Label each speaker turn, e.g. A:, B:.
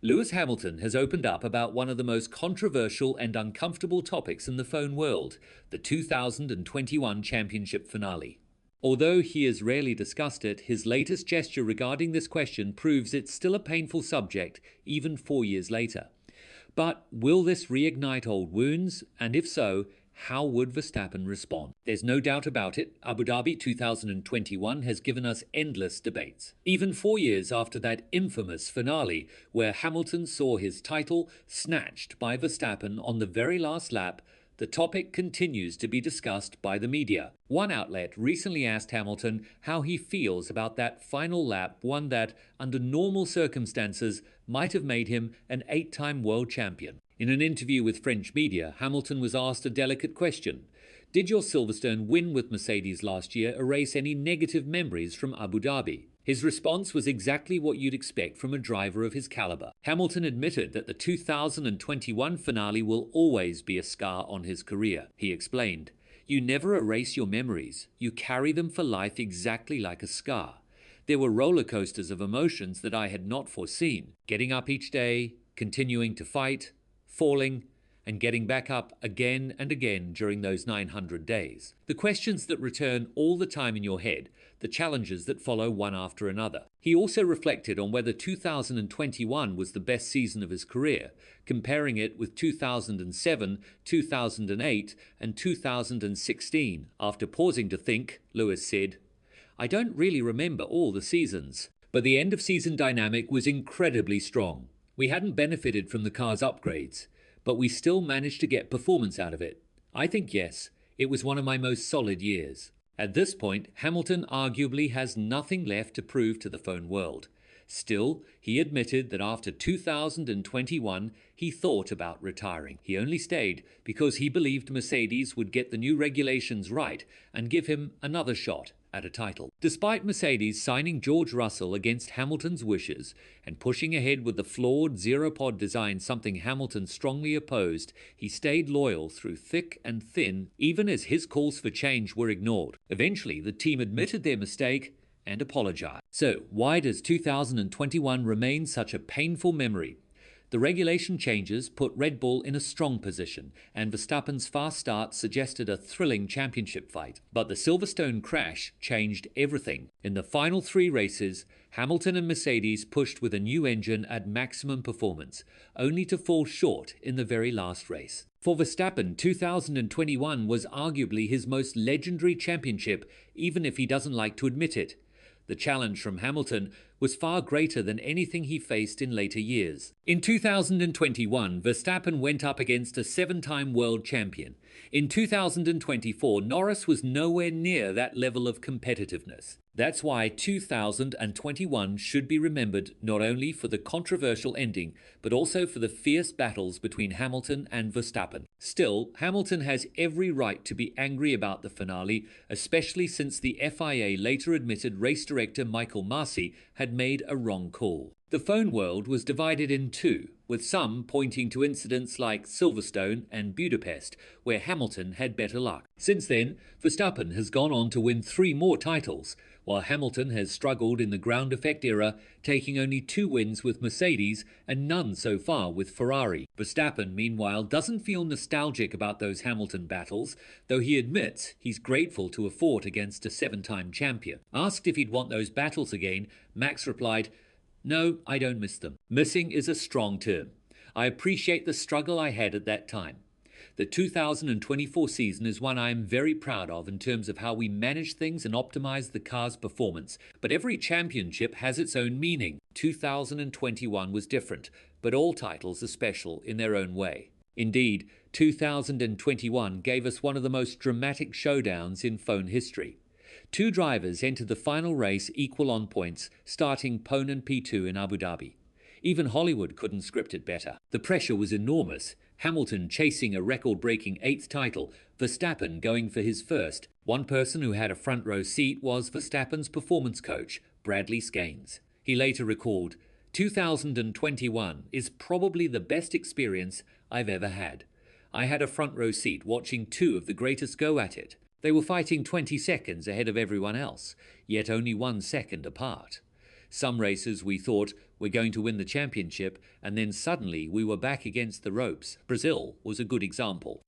A: Lewis Hamilton has opened up about one of the most controversial and uncomfortable topics in the phone world, the 2021 championship finale. Although he has rarely discussed it, his latest gesture regarding this question proves it's still a painful subject, even 4 years later. But will this reignite old wounds? And if so, how would Verstappen respond? There's no doubt about it, Abu Dhabi 2021 has given us endless debates. Even 4 years after that infamous finale, where Hamilton saw his title snatched by Verstappen on the very last lap, the topic continues to be discussed by the media. One outlet recently asked Hamilton how he feels about that final lap, one that, under normal circumstances, might have made him an 8-time world champion. In an interview with French media, Hamilton was asked a delicate question. Did your Silverstone win with Mercedes last year erase any negative memories from Abu Dhabi? His response was exactly what you'd expect from a driver of his caliber. Hamilton admitted that the 2021 finale will always be a scar on his career. He explained, "You never erase your memories. You carry them for life exactly like a scar. There were roller coasters of emotions that I had not foreseen. Getting up each day, continuing to fight, falling, and getting back up again and again during those 900 days. The questions that return all the time in your head, the challenges that follow one after another." He also reflected on whether 2021 was the best season of his career, comparing it with 2007, 2008, and 2016. After pausing to think, Lewis said, "I don't really remember all the seasons, but the end-of-season dynamic was incredibly strong. We hadn't benefited from the car's upgrades, but we still managed to get performance out of it. I think yes, it was one of my most solid years." At this point, Hamilton arguably has nothing left to prove to the phone world. Still, he admitted that after 2021, he thought about retiring. He only stayed because he believed Mercedes would get the new regulations right and give him another shot at a title. Despite Mercedes signing George Russell against Hamilton's wishes and pushing ahead with the flawed zero-pod design, something Hamilton strongly opposed, he stayed loyal through thick and thin, even as his calls for change were ignored. Eventually, the team admitted their mistake and apologized. So, why does 2021 remain such a painful memory? The regulation changes put Red Bull in a strong position, and Verstappen's fast start suggested a thrilling championship fight. But the Silverstone crash changed everything. In the final 3 races, Hamilton and Mercedes pushed with a new engine at maximum performance, only to fall short in the very last race. For Verstappen, 2021 was arguably his most legendary championship, even if he doesn't like to admit it. The challenge from Hamilton was far greater than anything he faced in later years. In 2021, Verstappen went up against a 7-time world champion. In 2024, Norris was nowhere near that level of competitiveness. That's why 2021 should be remembered not only for the controversial ending, but also for the fierce battles between Hamilton and Verstappen. Still, Hamilton has every right to be angry about the finale, especially since the FIA later admitted race director Michael Masi had made a wrong call. The phone world was divided in two, with some pointing to incidents like Silverstone and Budapest, where Hamilton had better luck. Since then, Verstappen has gone on to win 3 more titles, while Hamilton has struggled in the ground effect era, taking only 2 wins with Mercedes and none so far with Ferrari. Verstappen, meanwhile, doesn't feel nostalgic about those Hamilton battles, though he admits he's grateful to have fought against a 7-time champion. Asked if he'd want those battles again, Max replied, "No, I don't miss them. Missing is a strong term. I appreciate the struggle I had at that time. The 2024 season is one I am very proud of in terms of how we managed things and optimized the car's performance. But every championship has its own meaning. 2021 was different, but all titles are special in their own way. Indeed, 2021 gave us one of the most dramatic showdowns in phone history. 2 drivers entered the final race equal on points, starting Pole and P2 in Abu Dhabi. Even Hollywood couldn't script it better. The pressure was enormous. Hamilton chasing a record-breaking 8th title, Verstappen going for his first. One person who had a front-row seat was Verstappen's performance coach, Bradley Scanes. He later recalled, 2021 is probably the best experience I've ever had. I had a front-row seat watching 2 of the greatest go at it. They were fighting 20 seconds ahead of everyone else, yet only 1 second apart. Some races we thought we're going to win the championship, and then suddenly we were back against the ropes. Brazil was a good example.